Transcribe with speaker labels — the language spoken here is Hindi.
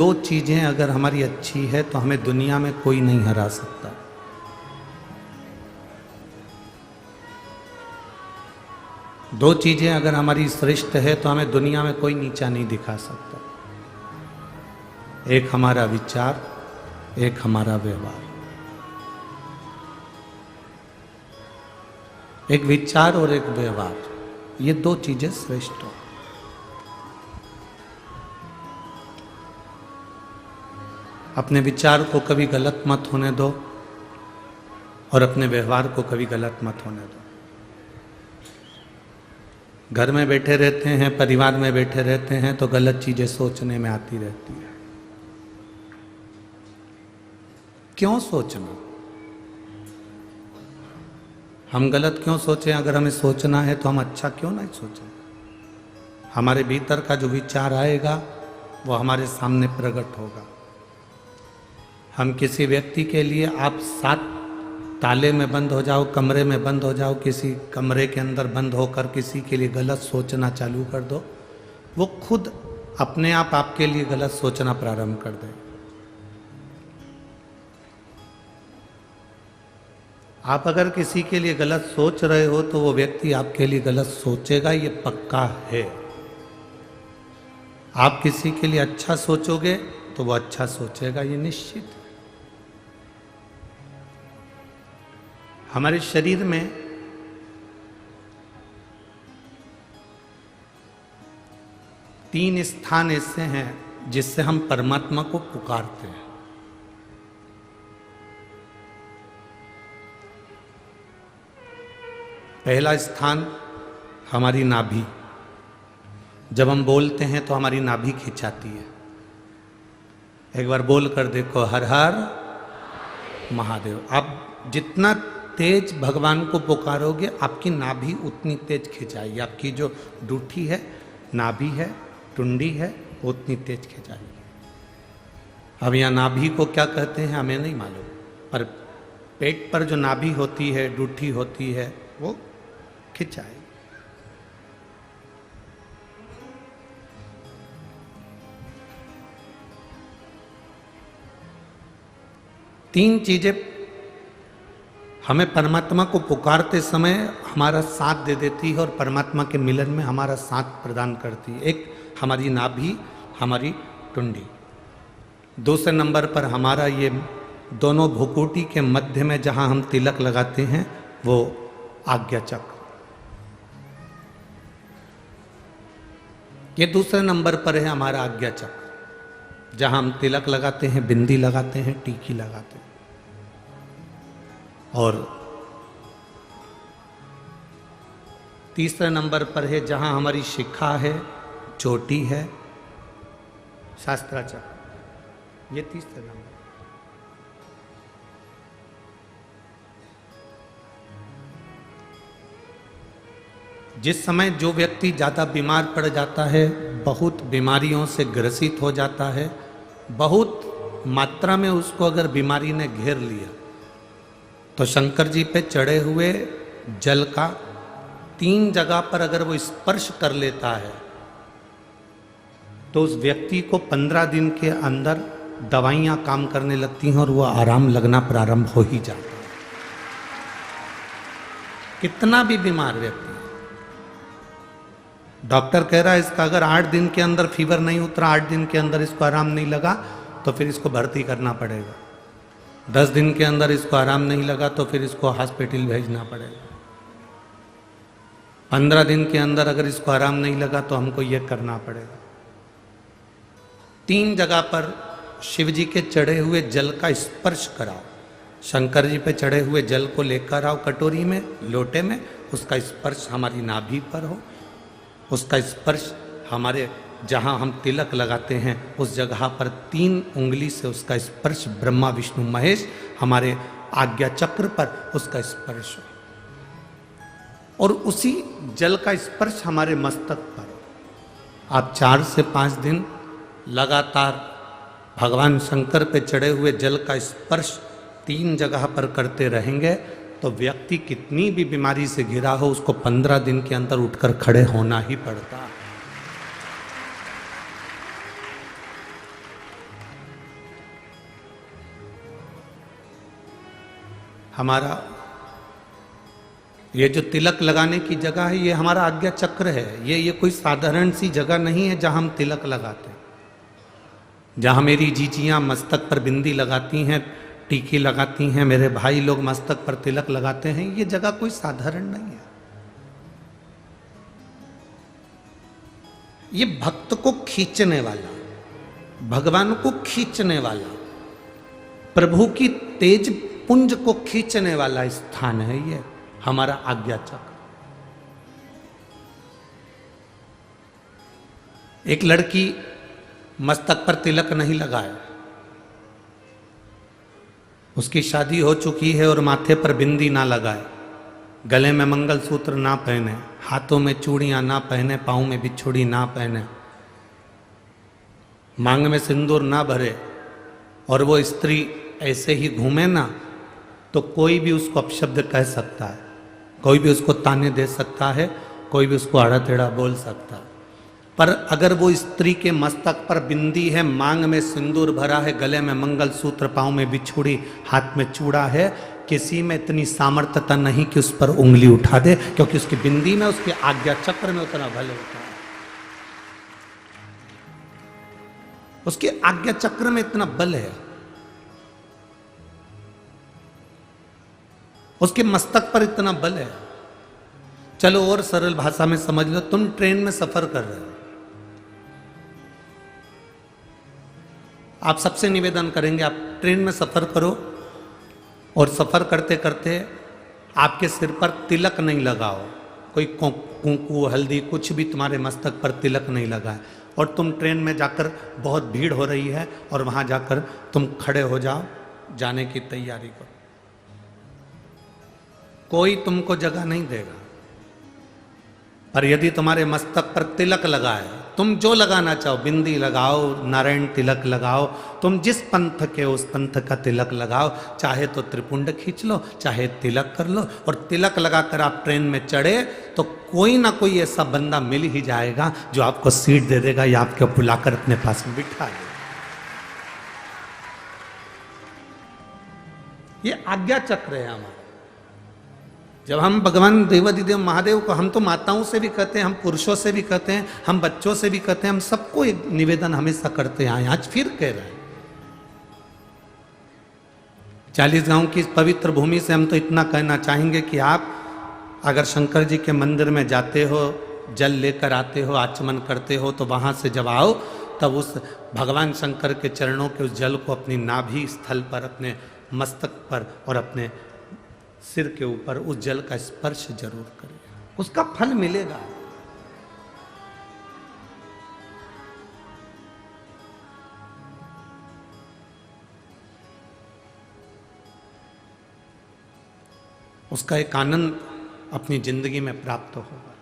Speaker 1: दो चीजें अगर हमारी अच्छी है तो हमें दुनिया में कोई नहीं हरा सकता। दो चीजें अगर हमारी श्रेष्ठ है तो हमें दुनिया में कोई नीचा नहीं दिखा सकता। एक हमारा विचार, एक हमारा व्यवहार। एक विचार और एक व्यवहार, ये दो चीजें श्रेष्ठ हो। अपने विचार को कभी गलत मत होने दो और अपने व्यवहार को कभी गलत मत होने दो। घर में बैठे रहते हैं, परिवार में बैठे रहते हैं तो गलत चीजें सोचने में आती रहती है। क्यों सोचना? हम गलत क्यों सोचें? अगर हमें सोचना है तो हम अच्छा क्यों नहीं सोचें? हमारे भीतर का जो विचार आएगा वो हमारे सामने प्रकट होगा। हम किसी व्यक्ति के लिए, आप 7 ताले में बंद हो जाओ, कमरे में बंद हो जाओ, किसी कमरे के अंदर बंद होकर किसी के लिए गलत सोचना चालू कर दो, वो खुद अपने आप आपके लिए गलत सोचना प्रारंभ कर दे। आप अगर किसी के लिए गलत सोच रहे हो तो वो व्यक्ति आपके लिए गलत सोचेगा, ये पक्का है। आप किसी के लिए अच्छा सोचोगे तो वो अच्छा सोचेगा, ये निश्चित है। हमारे शरीर में तीन स्थान ऐसे हैं जिससे हम परमात्मा को पुकारते हैं। पहला स्थान हमारी नाभि। जब हम बोलते हैं तो हमारी नाभि खिंचाती है। एक बार बोल कर देखो, हर हर महादेव। आप जितना तेज भगवान को पुकारोगे आपकी नाभि उतनी तेज खिंचाएगी। आपकी जो डूठी है, नाभि है, टुंडी है, उतनी तेज खिंचाएगी। अब यहाँ नाभि को क्या कहते हैं हमें नहीं मालूम, पर पेट पर जो नाभि होती है, डूठी होती है, वो खिंचाएगी। तीन चीजें हमें परमात्मा को पुकारते समय हमारा साथ दे देती है और परमात्मा के मिलन में हमारा साथ प्रदान करती है। एक हमारी नाभि, हमारी टुंडी। दूसरे नंबर पर हमारा ये दोनों भ्रुकुटी के मध्य में जहां हम तिलक लगाते हैं वो आज्ञा चक्र। ये दूसरे नंबर पर है हमारा आज्ञा चक्र, जहां हम तिलक लगाते हैं, बिंदी लगाते हैं, टीकी लगाते हैं। और तीसरे नंबर पर है जहां हमारी शिखा है, चोटी है, शास्त्राचक्र। ये तीसरे नंबर। जिस समय जो व्यक्ति ज़्यादा बीमार पड़ जाता है, बहुत बीमारियों से ग्रसित हो जाता है, बहुत मात्रा में उसको अगर बीमारी ने घेर लिया, तो शंकर जी पे चढ़े हुए जल का 3 जगह पर अगर वो स्पर्श कर लेता है तो उस व्यक्ति को 15 दिन के अंदर दवाइयाँ काम करने लगती हैं और वो आराम लगना प्रारंभ हो ही जाता है। कितना भी बीमार व्यक्ति, डॉक्टर कह रहा है इसका अगर 8 दिन के अंदर फीवर नहीं उतरा, 8 दिन के अंदर इसको आराम नहीं लगा तो फिर इसको भर्ती करना पड़ेगा। 10 दिन के अंदर इसको आराम नहीं लगा तो फिर इसको हॉस्पिटल भेजना पड़ेगा। 15 दिन के अंदर अगर इसको आराम नहीं लगा तो हमको ये करना पड़ेगा। 3 जगह पर शिव जी के चढ़े हुए जल का स्पर्श कराओ। शंकर जी पे चढ़े हुए जल को लेकर आओ कटोरी में, लोटे में, उसका स्पर्श हमारी नाभि पर हो, उसका स्पर्श हमारे जहाँ हम तिलक लगाते हैं उस जगह पर 3 उंगली से उसका स्पर्श, ब्रह्मा विष्णु महेश हमारे आज्ञा चक्र पर उसका स्पर्श हो, और उसी जल का स्पर्श हमारे मस्तक पर। आप 4 से 5 दिन लगातार भगवान शंकर पे चढ़े हुए जल का स्पर्श 3 जगह पर करते रहेंगे तो व्यक्ति कितनी भी बीमारी से घिरा हो उसको 15 दिन के अंदर उठकर खड़े होना ही पड़ता है। हमारा ये जो तिलक लगाने की जगह है, ये हमारा आज्ञा चक्र है। ये कोई साधारण सी जगह नहीं है जहां हम तिलक लगाते हैं। जहां मेरी जीजियां मस्तक पर बिंदी लगाती हैं, टीकी लगाती हैं, मेरे भाई लोग मस्तक पर तिलक लगाते हैं, ये जगह कोई साधारण नहीं है। ये भक्त को खींचने वाला, भगवान को खींचने वाला, प्रभु की तेज पुंज को खींचने वाला स्थान है ये हमारा आज्ञा चक्र। एक लड़की मस्तक पर तिलक नहीं लगाए, उसकी शादी हो चुकी है और माथे पर बिंदी ना लगाए, गले में मंगलसूत्र ना पहने, हाथों में चूड़ियां ना पहने, पाँव में बिछुड़ी ना पहने, मांग में सिंदूर ना भरे, और वो स्त्री ऐसे ही घूमे ना, तो कोई भी उसको अपशब्द कह सकता है, कोई भी उसको ताने दे सकता है, कोई भी उसको आड़ा टेढ़ा बोल सकता है। पर अगर वो स्त्री के मस्तक पर बिंदी है, मांग में सिंदूर भरा है, गले में मंगलसूत्र, पाँव में बिछुड़ी, हाथ में चूड़ा है, किसी में इतनी सामर्थ्यता नहीं कि उस पर उंगली उठा दे, क्योंकि उसकी बिंदी में, उसके आज्ञा चक्र में उतना बल होता है, उसके आज्ञा चक्र में इतना बल है, उसके मस्तक पर इतना बल है। चलो और सरल भाषा में समझ लो, तुम ट्रेन में सफर कर रहे हो, आप सबसे निवेदन करेंगे आप ट्रेन में सफर करो और सफर करते करते आपके सिर पर तिलक नहीं लगाओ, कोई कुंकू हल्दी कुछ भी तुम्हारे मस्तक पर तिलक नहीं लगा है, और तुम ट्रेन में जाकर बहुत भीड़ हो रही है और वहां जाकर तुम खड़े हो जाओ, जाने की तैयारी करो, कोई तुमको जगह नहीं देगा। पर यदि तुम्हारे मस्तक पर तिलक लगा है, तुम जो लगाना चाहो, बिंदी लगाओ, नारायण तिलक लगाओ, तुम जिस पंथ के उस पंथ का तिलक लगाओ, चाहे तो त्रिपुंड खींच लो, चाहे तिलक कर लो, और तिलक लगाकर आप ट्रेन में चढ़े तो कोई ना कोई ऐसा बंदा मिल ही जाएगा जो आपको सीट दे देगा या आपको बुलाकर अपने पास में बिठा देगा। ये आज्ञा चक्र है हमारा। जब हम भगवान देवाधिदेव महादेव को, हम तो माताओं से भी कहते हैं, हम पुरुषों से भी कहते हैं, हम बच्चों से भी कहते हैं, हम सबको एक निवेदन हमेशा करते हैं, आज फिर कह रहे हैं। 40 गांव की पवित्र भूमि से हम तो इतना कहना चाहेंगे कि आप अगर शंकर जी के मंदिर में जाते हो, जल लेकर आते हो, आचमन करते हो, तो वहां से जब आओ तब उस भगवान शंकर के चरणों के उस जल को अपनी नाभि स्थल पर, अपने मस्तक पर और अपने सिर के ऊपर उस जल का स्पर्श जरूर करें, उसका फल मिलेगा। उसका एक आनंद अपनी जिंदगी में प्राप्त होगा।